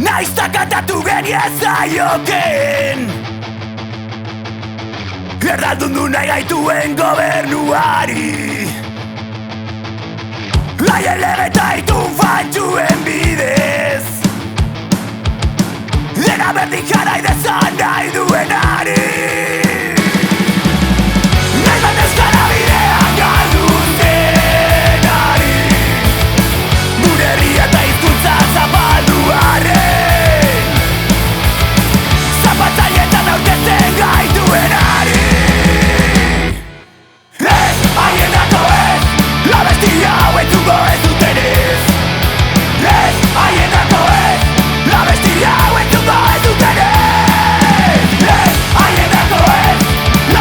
Naizta kantatu geniezaioken Erdaldundu nahi gaituen gobernuari Haien lege eta itun fantxuen bidez Dena berdin jarai dezan nahi duenari Nahi bat euskara bidean galdun denari Gure herria eta hizkuntza zapalduaren Zapatzailetan aurkezten gaituenari Ez, haienako ez, abestia hau entzungo ez dutenez Ez, haienako ez, abestia hau entzungo ez dutenez Ez, haienako ez,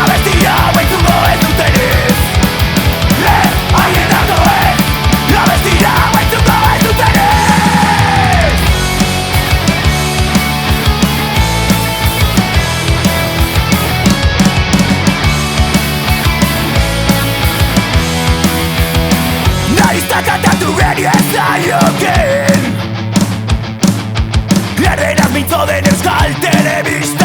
abestia hau entzungo ez dutenez Ez, haienako ez, abestia hau entzungo ez dutenez Naizta kantatu geniezaioken Erderaz mintzo den euskal telebista